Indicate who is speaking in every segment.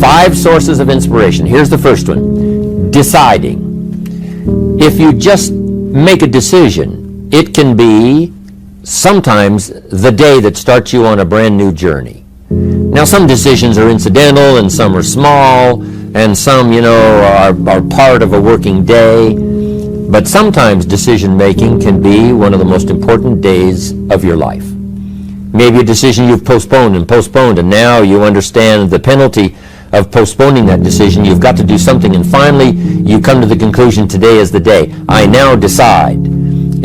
Speaker 1: 5 sources of inspiration. Here's the first one: deciding. If you just make a decision, it can be sometimes the day that starts you on a brand new journey. Now, some decisions are incidental and some are small, and some, are part of a working day. But sometimes decision making can be one of the most important days of your life. Maybe a decision you've postponed, and now you understand the penalty of postponing that decision. You've got to do something, and finally you come to the conclusion, today is the day. I now decide.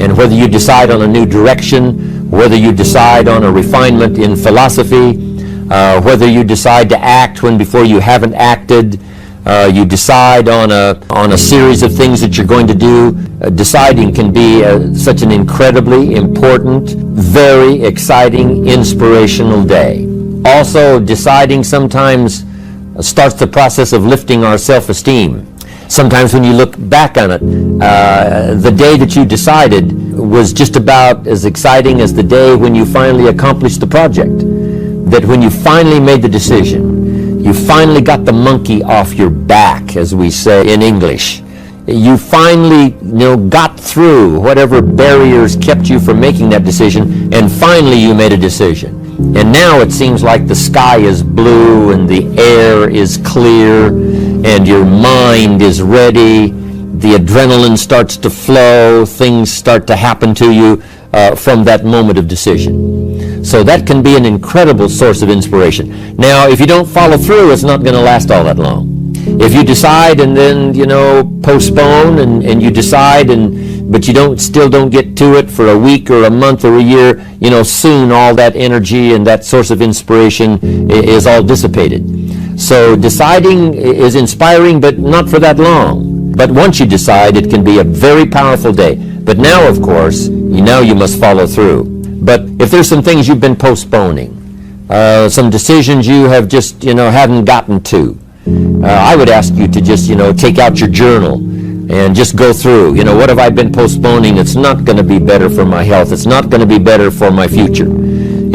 Speaker 1: And whether you decide on a new direction, whether you decide on a refinement in philosophy, whether you decide to act when before you haven't acted, you decide on a series of things that you're going to do. Deciding can be such an incredibly important, very exciting, inspirational day. Also, deciding sometimes starts the process of lifting our self-esteem. Sometimes when you look back on it, the day that you decided was just about as exciting as the day when you finally accomplished the project. That when you finally made the decision, you finally got the monkey off your back, as we say in English. You finally, got through whatever barriers kept you from making that decision, and finally you made a decision. And now it seems like the sky is blue and the air is clear and your mind is ready. The adrenaline starts to flow. Things start to happen to you from that moment of decision. So that can be an incredible source of inspiration. Now, if you don't follow through, it's not going to last all that long. If you decide and then, postpone and you decide but you still don't get to it for a week or a month or a year, soon all that energy and that source of inspiration is all dissipated. So deciding is inspiring, but not for that long. But once you decide, it can be a very powerful day. But now, of course, you must follow through. But if there's some things you've been postponing, some decisions you have just, haven't gotten to, I would ask you to just, take out your journal and just go through, what have I been postponing? It's not going to be better for my health. It's not going to be better for my future.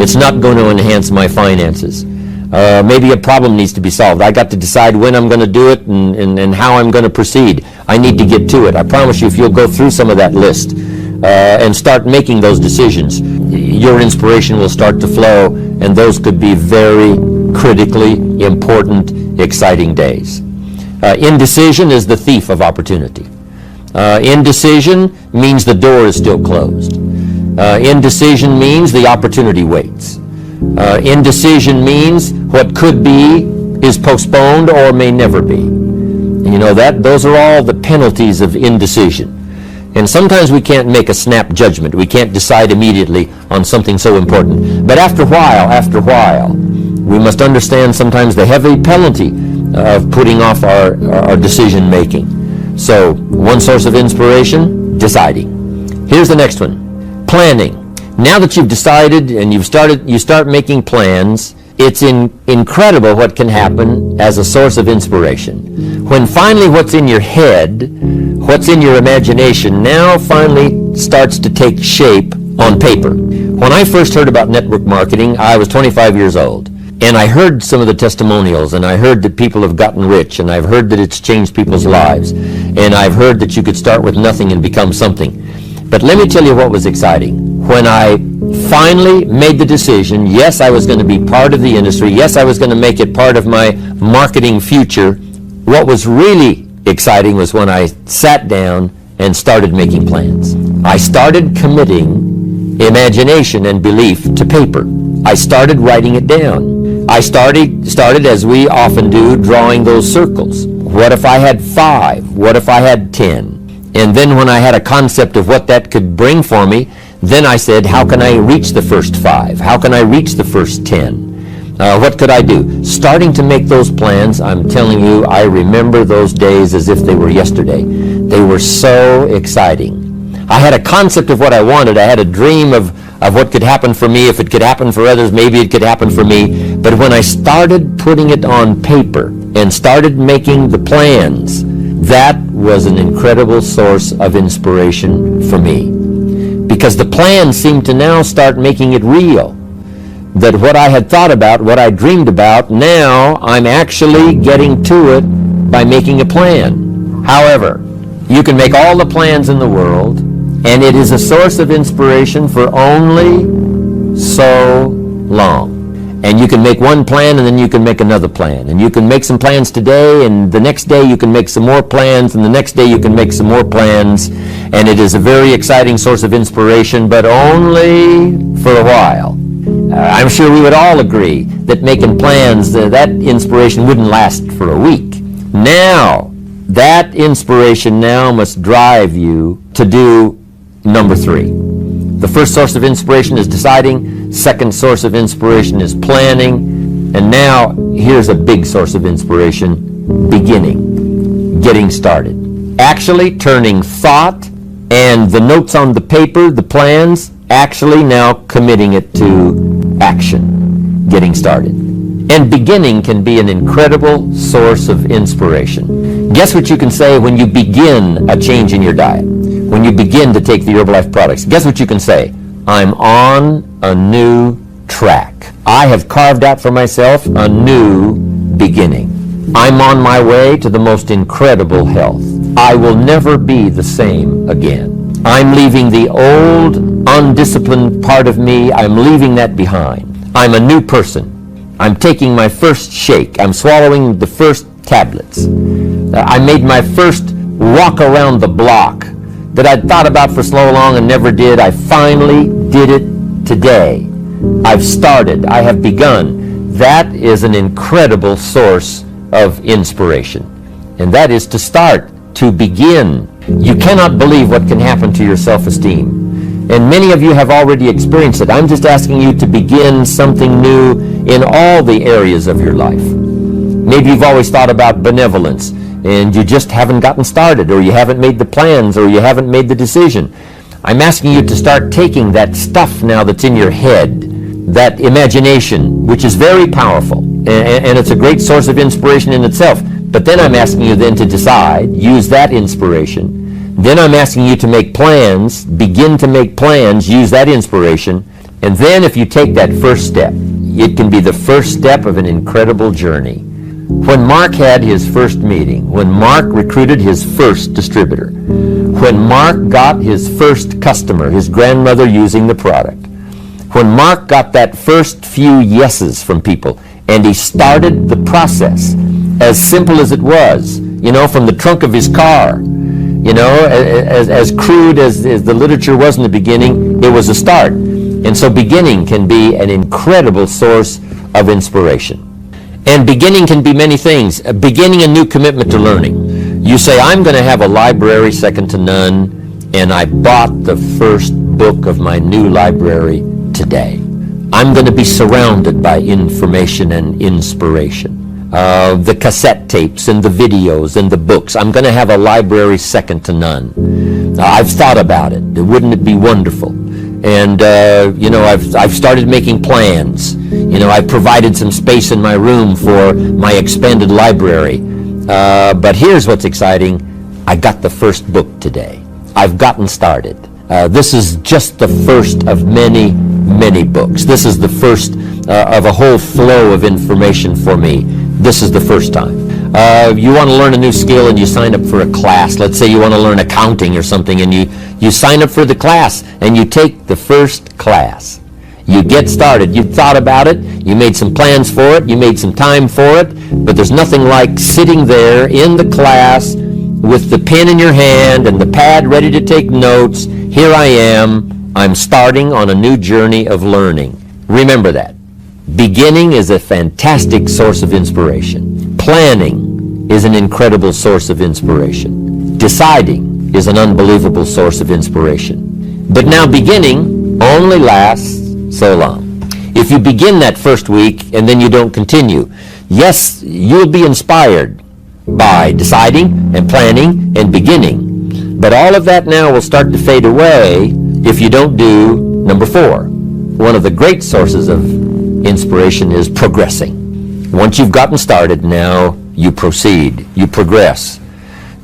Speaker 1: It's not going to enhance my finances. Maybe a problem needs to be solved. I got to decide when I'm going to do it and how I'm going to proceed. I need to get to it. I promise you, if you'll go through some of that list and start making those decisions, your inspiration will start to flow, and those could be very critically important, exciting days. Indecision is the thief of opportunity. Indecision means the door is still closed. Indecision means the opportunity waits. Indecision means what could be is postponed or may never be. Those are all the penalties of indecision. And sometimes we can't make a snap judgment. We can't decide immediately on something so important. But after a while, we must understand sometimes the heavy penalty of putting off our decision making. So, one source of inspiration, deciding. Here's the next one: planning. Now that you've decided and you start making plans, it's incredible what can happen as a source of inspiration. When finally what's in your head, what's in your imagination, now finally starts to take shape on paper. When I first heard about network marketing, I was 25 years old. And I heard some of the testimonials, and I heard that people have gotten rich, and I've heard that it's changed people's lives, and I've heard that you could start with nothing and become something. But let me tell you what was exciting. When I finally made the decision, yes, I was going to be part of the industry, yes, I was going to make it part of my marketing future, what was really exciting was when I sat down and started making plans. I started committing imagination and belief to paper. I started writing it down. I started, as we often do, drawing those circles. What if I had 5? What if I had 10? And then when I had a concept of what that could bring for me, then I said, how can I reach the first 5? How can I reach the first 10? What could I do? Starting to make those plans, I'm telling you, I remember those days as if they were yesterday. They were so exciting. I had a concept of what I wanted. I had a dream of what could happen for me. If it could happen for others, maybe it could happen for me. But when I started putting it on paper and started making the plans, that was an incredible source of inspiration for me. Because the plans seemed to now start making it real. that what I had thought about, what I dreamed about, now I'm actually getting to it by making a plan. However, you can make all the plans in the world, and it is a source of inspiration for only so long. And you can make one plan, and then you can make another plan. And you can make some plans today, and the next day you can make some more plans, and the next day you can make some more plans. And it is a very exciting source of inspiration, but only for a while. I'm sure we would all agree that making plans, that inspiration wouldn't last for a week. Now, that inspiration now must drive you to do number 3. The first source of inspiration is deciding. Second source of inspiration is planning. And now, here's a big source of inspiration, beginning, getting started. Actually turning thought and the notes on the paper, the plans, actually now committing it to action, getting started. And beginning can be an incredible source of inspiration. Guess what you can say when you begin a change in your diet? When you begin to take the Herbalife products, guess what you can say? I'm on a new track. I have carved out for myself a new beginning. I'm on my way to the most incredible health. I will never be the same again. I'm leaving the old, undisciplined part of me. I'm leaving that behind. I'm a new person. I'm taking my first shake. I'm swallowing the first tablets. I made my first walk around the block that I'd thought about for so long and never did. I finally did it today. I've started. I have begun. That is an incredible source of inspiration. And that is to start, to begin. You cannot believe what can happen to your self-esteem. And many of you have already experienced it. I'm just asking you to begin something new in all the areas of your life. Maybe you've always thought about benevolence, and you just haven't gotten started, or you haven't made the plans, or you haven't made the decision. I'm asking you to start taking that stuff now that's in your head, that imagination, which is very powerful, and it's a great source of inspiration in itself. But then I'm asking you then to decide, use that inspiration. Then I'm asking you to make plans, begin to make plans, use that inspiration. And then if you take that first step, it can be the first step of an incredible journey. When Mark had his first meeting, when Mark recruited his first distributor, when Mark got his first customer, his grandmother using the product, when Mark got that first few yeses from people, and he started the process, as simple as it was, from the trunk of his car, as crude as the literature was in the beginning, it was a start. And so beginning can be an incredible source of inspiration. And beginning can be many things. Beginning a new commitment to learning. You say, I'm going to have a library second to none, and I bought the first book of my new library today. I'm going to be surrounded by information and inspiration. The cassette tapes and the videos and the books. I'm going to have a library second to none. I've thought about it. Wouldn't it be wonderful? And, I've started making plans. I've provided some space in my room for my expanded library. But here's what's exciting. I got the first book today. I've gotten started. This is just the first of many, many books. This is the first of a whole flow of information for me. This is the first time. You want to learn a new skill and you sign up for a class. Let's say you want to learn accounting or something, and you sign up for the class and you take the first class. You get started. You thought about it. You made some plans for it. You made some time for it. But there's nothing like sitting there in the class with the pen in your hand and the pad ready to take notes. Here I am. I'm starting on a new journey of learning. Remember that. Beginning is a fantastic source of inspiration. Planning is an incredible source of inspiration. Deciding is an unbelievable source of inspiration. But now beginning only lasts so long. If you begin that first week and then you don't continue, yes, you'll be inspired by deciding and planning and beginning. But all of that now will start to fade away if you don't do number 4. One of the great sources of inspiration is progressing. Once you've gotten started, now you proceed, you progress.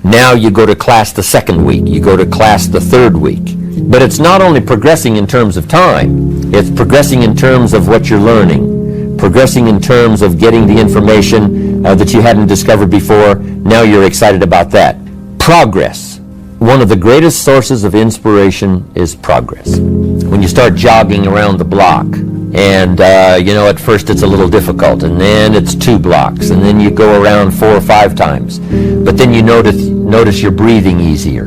Speaker 1: Now you go to class the second week, you go to class the third week. But it's not only progressing in terms of time, it's progressing in terms of what you're learning, progressing in terms of getting the information that you hadn't discovered before. Now you're excited about that. Progress. One of the greatest sources of inspiration is progress. When you start jogging around the block, and at first it's a little difficult, and then it's 2 blocks, and then you go around 4 or 5 times. But then you notice you're breathing easier.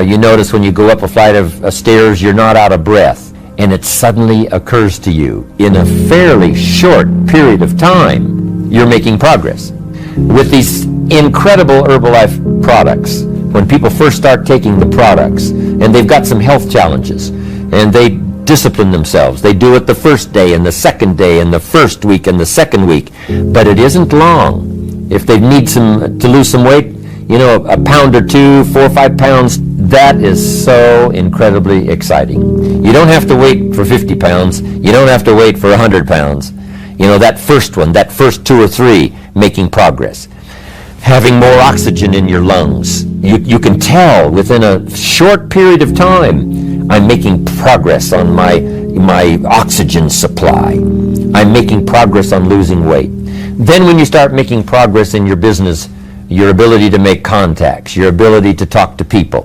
Speaker 1: You notice when you go up a flight of stairs, you're not out of breath. And it suddenly occurs to you, in a fairly short period of time, you're making progress. With these incredible Herbalife products, when people first start taking the products, and they've got some health challenges, and they discipline themselves. They do it the first day, and the second day, and the first week, and the second week. But it isn't long. If they need to lose some weight, a pound or 2, 4 or 5 pounds, that is so incredibly exciting. You don't have to wait for 50 pounds. You don't have to wait for 100 pounds. That first one, that first 2 or 3, making progress. Having more oxygen in your lungs. You can tell within a short period of time, I'm making progress on my oxygen supply. I'm making progress on losing weight. Then when you start making progress in your business, your ability to make contacts, your ability to talk to people.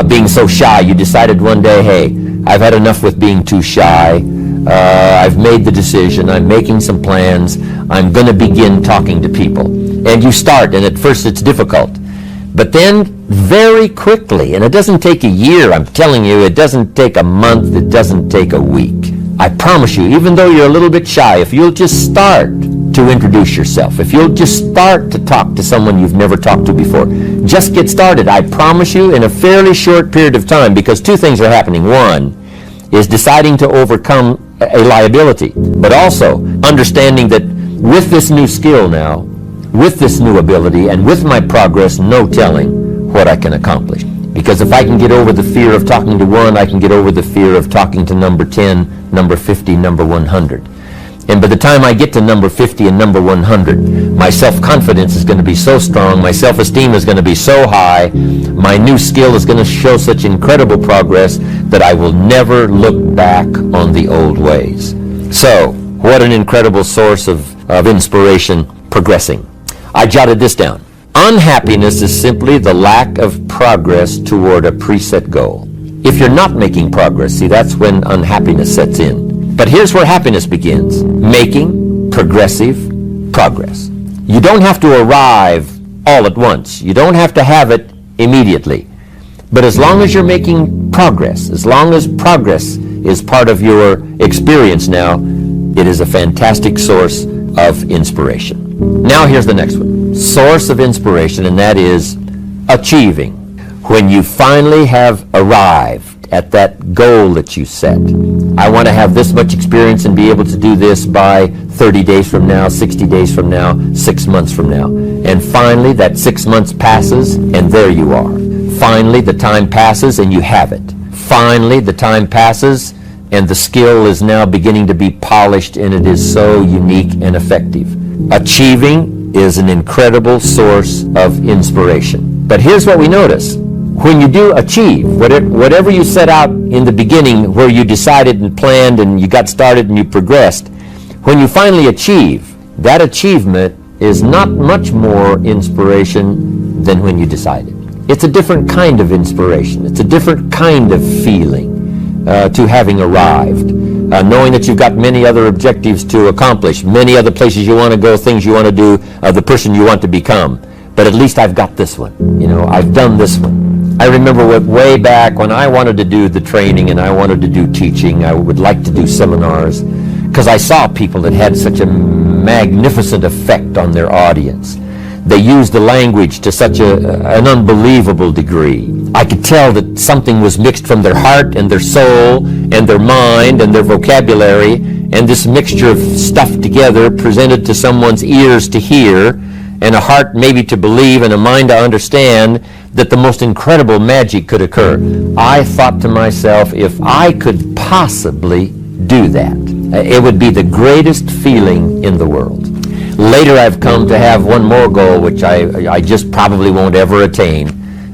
Speaker 1: Being so shy, you decided one day, hey, I've had enough with being too shy. I've made the decision. I'm making some plans. I'm going to begin talking to people. And you start, and at first it's difficult. But then very quickly, and it doesn't take a year, I'm telling you, it doesn't take a month, it doesn't take a week. I promise you, even though you're a little bit shy, if you'll just start to introduce yourself, if you'll just start to talk to someone you've never talked to before, just get started. I promise you, in a fairly short period of time, because 2 things are happening. One is deciding to overcome a liability, but also understanding that with this new skill now, with this new ability, and with my progress, no telling what I can accomplish. Because if I can get over the fear of talking to 1, I can get over the fear of talking to number 10, number 50, number 100. And by the time I get to number 50 and number 100, my self-confidence is going to be so strong, my self-esteem is going to be so high, my new skill is going to show such incredible progress that I will never look back on the old ways. So, what an incredible source of inspiration, progressing. I jotted this down. Unhappiness is simply the lack of progress toward a preset goal. If you're not making progress, see, that's when unhappiness sets in. But here's where happiness begins. Making progressive progress. You don't have to arrive all at once. You don't have to have it immediately. But as long as you're making progress, as long as progress is part of your experience now, it is a fantastic source of inspiration. Now here's the next one. Source of inspiration, and that is achieving. When you finally have arrived at that goal that you set. I want to have this much experience and be able to do this by 30 days from now, 60 days from now, 6 months from now. And finally that 6 months passes and there you are. Finally the time passes and you have it. Finally the time passes and the skill is now beginning to be polished and it is so unique and effective. Achieving is an incredible source of inspiration. But here's what we notice. When you do achieve, whatever you set out in the beginning where you decided and planned and you got started and you progressed, when you finally achieve, that achievement is not much more inspiration than when you decided. It's a different kind of inspiration. It's a different kind of feeling to having arrived. Knowing that you've got many other objectives to accomplish, many other places you want to go, things you want to do, the person you want to become. But at least I've got this one. You know, I've done this one. I remember way back when I wanted to do the training and I wanted to do teaching, I would like to do seminars, because I saw people that had such a magnificent effect on their audience. They used the language to such an unbelievable degree. I could tell that something was mixed from their heart and their soul and their mind and their vocabulary, and this mixture of stuff together presented to someone's ears to hear and a heart maybe to believe and a mind to understand that the most incredible magic could occur. I thought to myself, if I could possibly do that, it would be the greatest feeling in the world. Later I've come to have one more goal, which I just probably won't ever attain,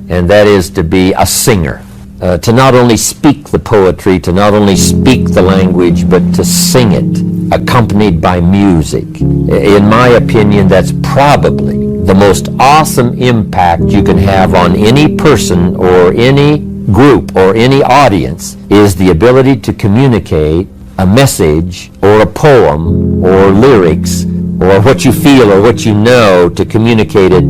Speaker 1: and that is to be a singer. to not only speak the poetry, to not only speak the language, but to sing it, accompanied by music. In my opinion, that's probably the most awesome impact you can have on any person or any group or any audience, is the ability to communicate a message or a poem or lyrics or what you feel or what you know, to communicate it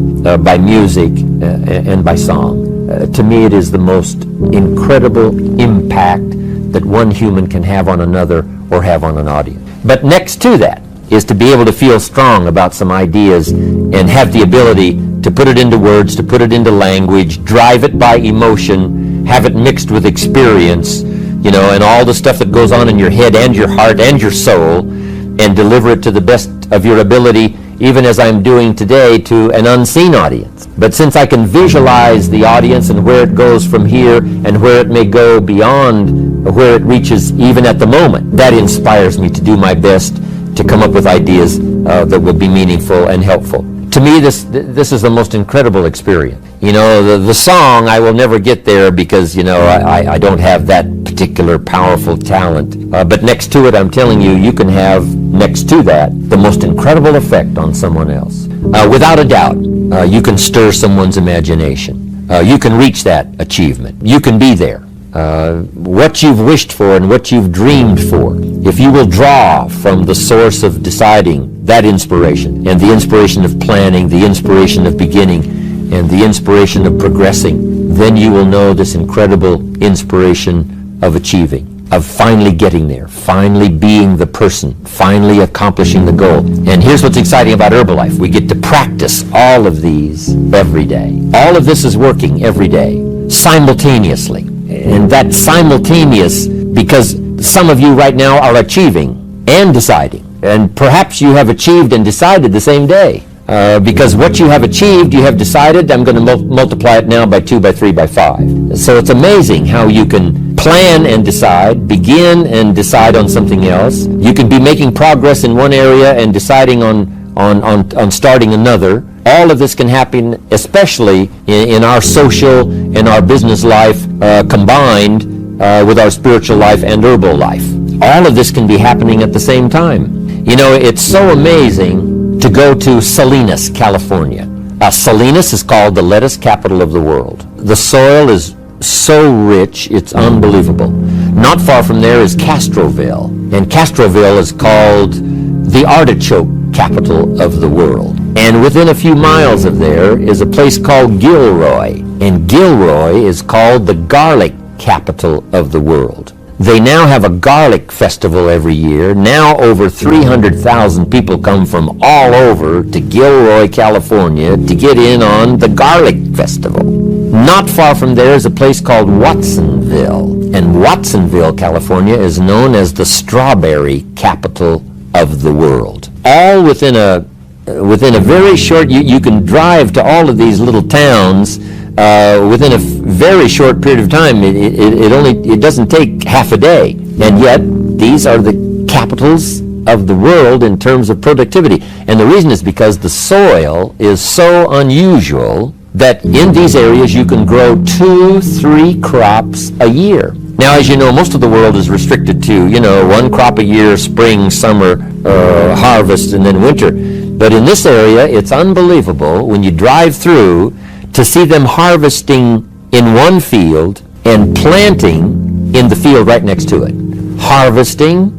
Speaker 1: by music and by song. To me, it is the most incredible impact that one human can have on another or have on an audience. But next to that is to be able to feel strong about some ideas and have the ability to put it into words, to put it into language, drive it by emotion, have it mixed with experience, and all the stuff that goes on in your head and your heart and your soul, and deliver it to the best of your ability, even as I'm doing today, to an unseen audience. But since I can visualize the audience and where it goes from here and where it may go beyond where it reaches even at the moment, that inspires me to do my best to come up with ideas that will be meaningful and helpful. To me, this is the most incredible experience. The song, I will never get there because, I don't have that particular powerful talent. But next to it, I'm telling you, you can have, next to that, the most incredible effect on someone else. Without a doubt, you can stir someone's imagination. You can reach that achievement. You can be there. What you've wished for and what you've dreamed for, if you will draw from the source of deciding, that inspiration, and the inspiration of planning, the inspiration of beginning, and the inspiration of progressing, then you will know this incredible inspiration of achieving, of finally getting there, finally being the person, finally accomplishing the goal. And here's what's exciting about Herbalife. We get to practice all of these every day. All of this is working every day, simultaneously. And that's simultaneous because some of you right now are achieving and deciding. And perhaps you have achieved and decided the same day. Because what you have achieved, you have decided, I'm going to multiply it now by 2, by 3, by 5. So it's amazing how you can plan and decide, begin and decide on something else. You can be making progress in one area and deciding on starting another. All of this can happen, especially in our social and our business life combined with our spiritual life and herbal life. All of this can be happening at the same time. It's so amazing to go to Salinas, California. Salinas is called the lettuce capital of the world. The soil is so rich, it's unbelievable. Not far from there is Castroville, and Castroville is called the artichoke capital of the world. And within a few miles of there is a place called Gilroy, and Gilroy is called the garlic capital of the world. They now have a garlic festival every year. Now over 300,000 people come from all over to Gilroy, California to get in on the garlic festival. Not far from there is a place called Watsonville, and Watsonville, California is known as the strawberry capital of the world. All within a very short, you can drive to all of these little towns within a very short period of time. It doesn't take half a day, and yet these are the capitals of the world in terms of productivity. And the reason is because the soil is so unusual that in these areas you can grow 2-3 crops a year. Now, as you know, most of the world is restricted to, one crop a year, spring, summer, harvest, and then winter. But in this area, it's unbelievable when you drive through to see them harvesting in one field and planting in the field right next to it. Harvesting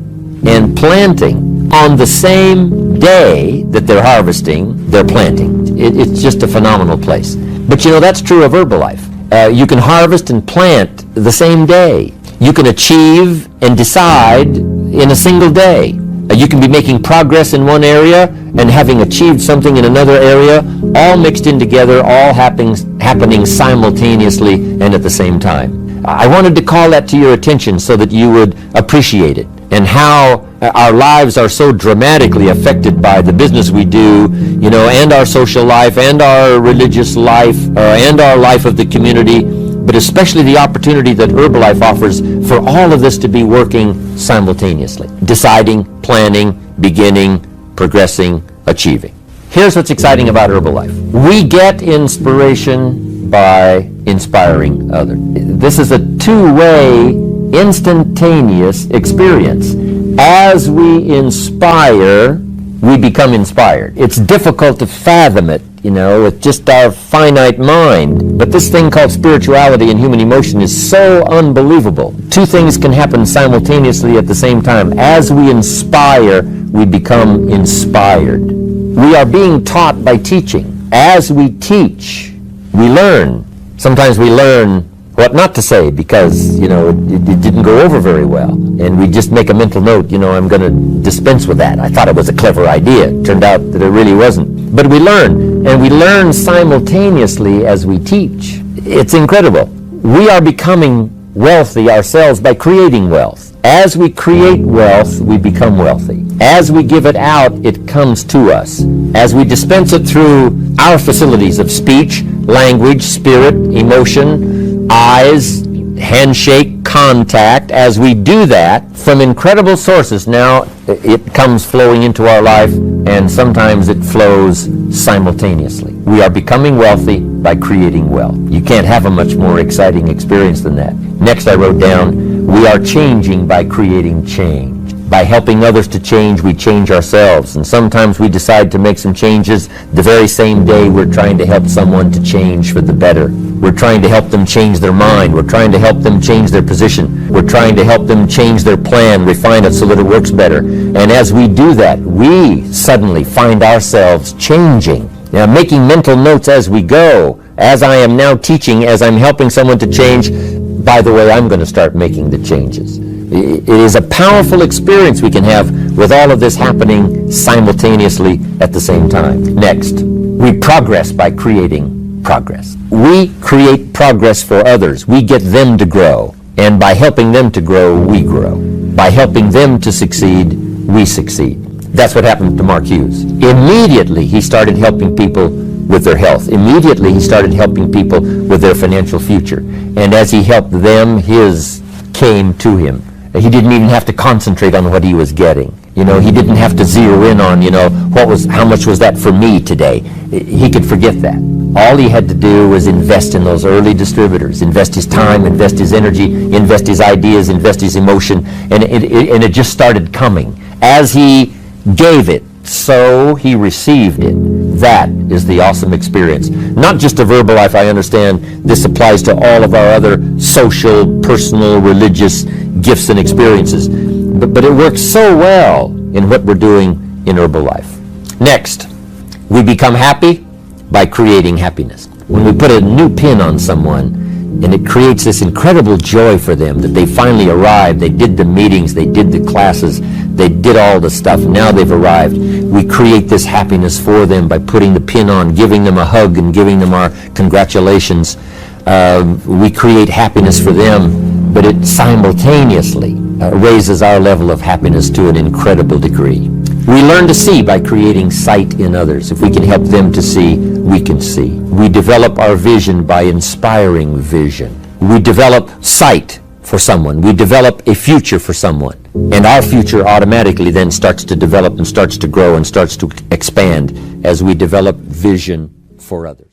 Speaker 1: and planting on the same day that they're harvesting, they're planting. It's just a phenomenal place. But that's true of Herbalife. You can harvest and plant the same day. You can achieve and decide in a single day. You can be making progress in one area and having achieved something in another area, all mixed in together, all happening simultaneously and at the same time. I wanted to call that to your attention so that you would appreciate it, and how our lives are so dramatically affected by the business we do, and our social life, and our religious life, and our life of the community, but especially the opportunity that Herbalife offers for all of this to be working simultaneously. Deciding, planning, beginning, progressing, achieving. Here's what's exciting about Herbalife. We get inspiration by inspiring others. This is a two-way, instantaneous experience. As we inspire, we become inspired. It's difficult to fathom it, with just our finite mind. But this thing called spirituality and human emotion is so unbelievable. Two things can happen simultaneously at the same time. As we inspire, we become inspired. We are being taught by teaching. As we teach, we learn. Sometimes we learn what not to say because, it didn't go over very well. And we just make a mental note, I'm going to dispense with that. I thought it was a clever idea. It turned out that it really wasn't. But we learn, and we learn simultaneously as we teach. It's incredible. We are becoming wealthy ourselves by creating wealth. As we create wealth, we become wealthy. As we give it out, it comes to us. As we dispense it through our facilities of speech, language, spirit, emotion, eyes, handshake, contact, as we do that from incredible sources, now it comes flowing into our life, and sometimes it flows simultaneously. We are becoming wealthy by creating wealth. You can't have a much more exciting experience than that. Next, I wrote down, we are changing by creating change. By helping others to change, we change ourselves. And sometimes we decide to make some changes the very same day we're trying to help someone to change for the better. We're trying to help them change their mind. We're trying to help them change their position. We're trying to help them change their plan, refine it so that it works better. And as we do that, we suddenly find ourselves changing. Now, making mental notes as we go. As I am now teaching, as I'm helping someone to change, by the way, I'm going to start making the changes. It is a powerful experience we can have with all of this happening simultaneously at the same time. Next, we progress by creating progress. We create progress for others. We get them to grow. And by helping them to grow, we grow. By helping them to succeed, we succeed. That's what happened to Mark Hughes. Immediately, he started helping people with their health. Immediately, he started helping people with their financial future. And as he helped them, his came to him. He didn't even have to concentrate on what he was getting. He didn't have to zero in on, how much was that for me today? He could forget that. All he had to do was invest in those early distributors, invest his time, invest his energy, invest his ideas, invest his emotion, and it just started coming. As he gave it, so he received it. That is the awesome experience. Not just a Verbalife, I understand this applies to all of our other social, personal, religious gifts and experiences. But it works so well in what we're doing in Herbalife. Next, we become happy by creating happiness. When we put a new pin on someone, and it creates this incredible joy for them that they finally arrived, they did the meetings, they did the classes, they did all the stuff, now they've arrived. We create this happiness for them by putting the pin on, giving them a hug and giving them our congratulations. We create happiness for them, but it simultaneously raises our level of happiness to an incredible degree. We learn to see by creating sight in others. If we can help them to see, we can see. We develop our vision by inspiring vision. We develop sight for someone. We develop a future for someone. And our future automatically then starts to develop and starts to grow and starts to expand as we develop vision for others.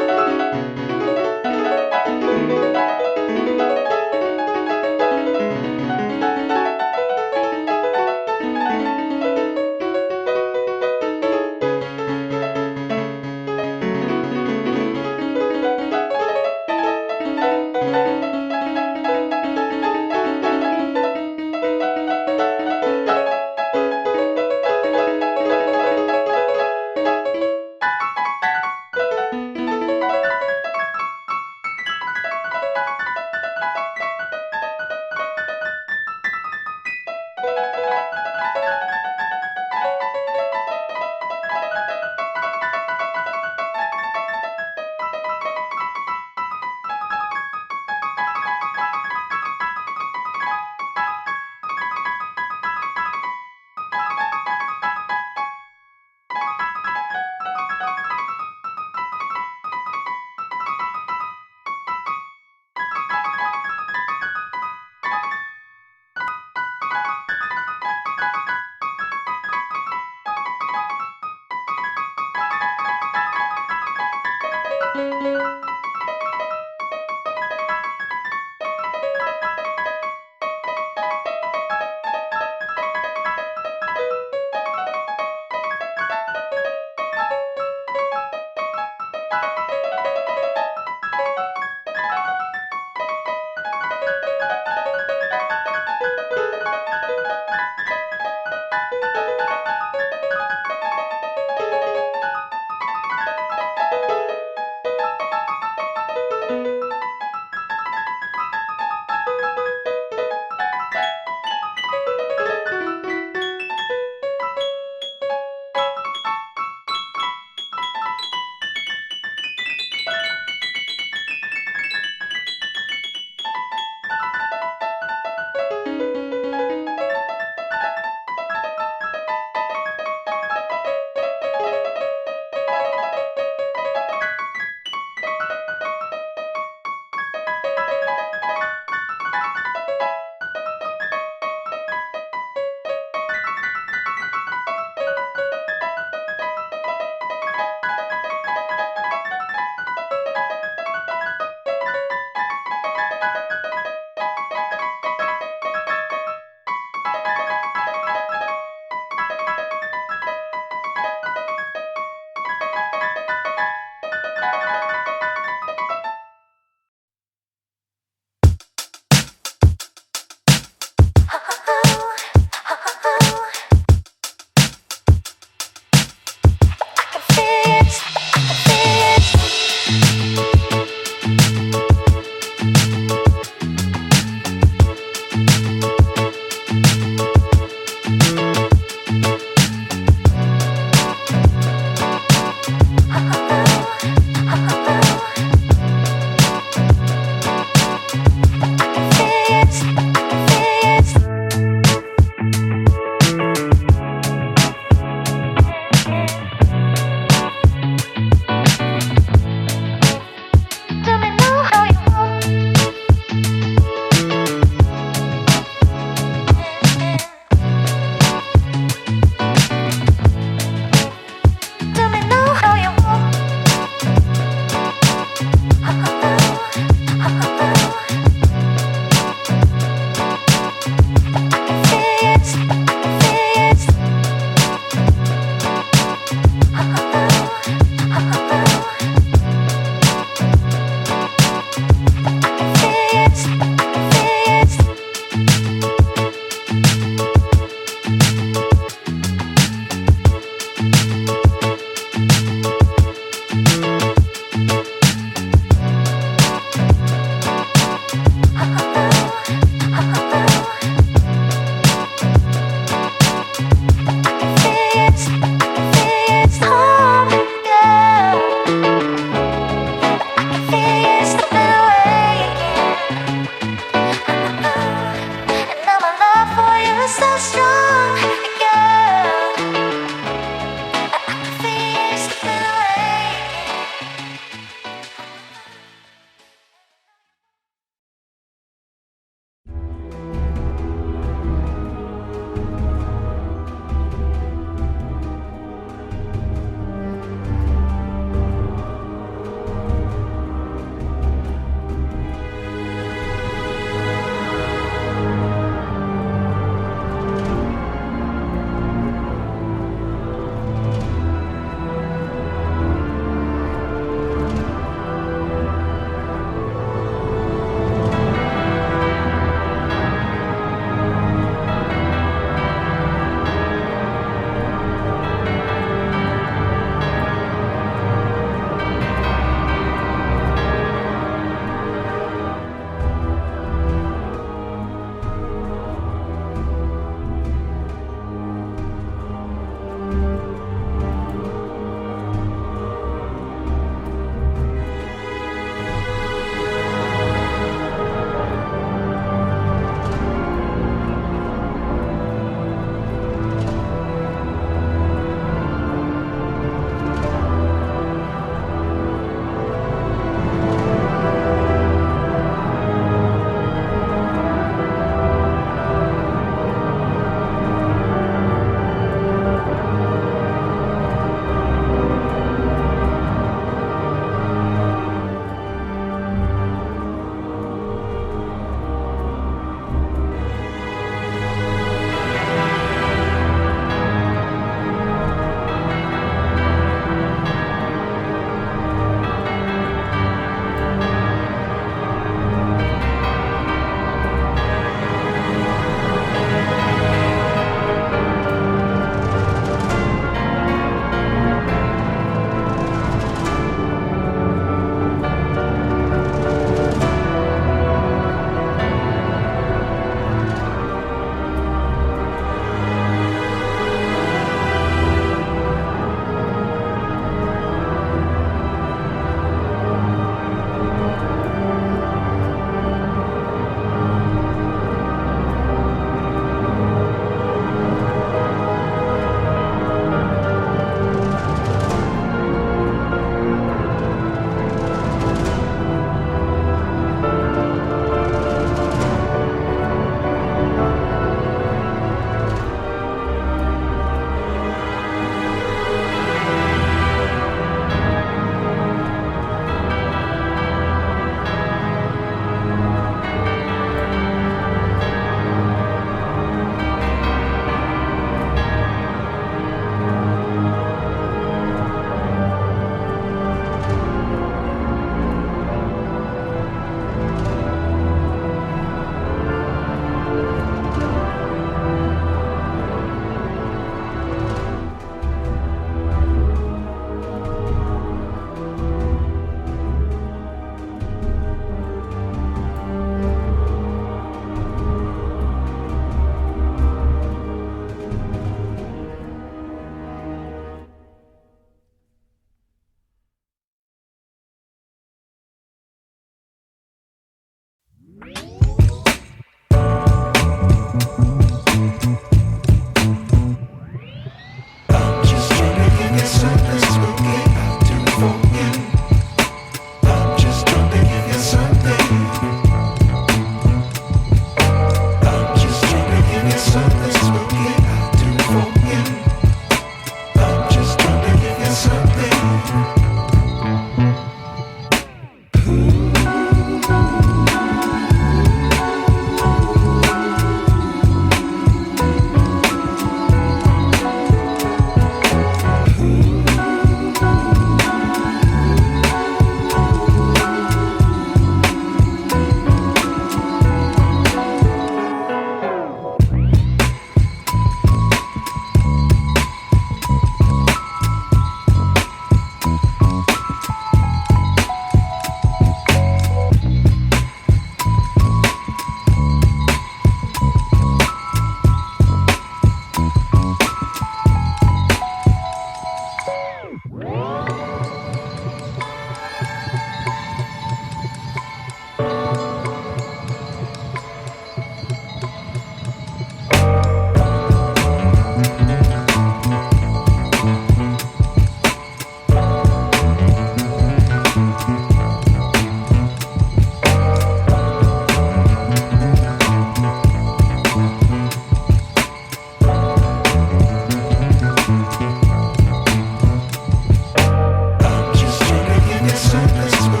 Speaker 2: This is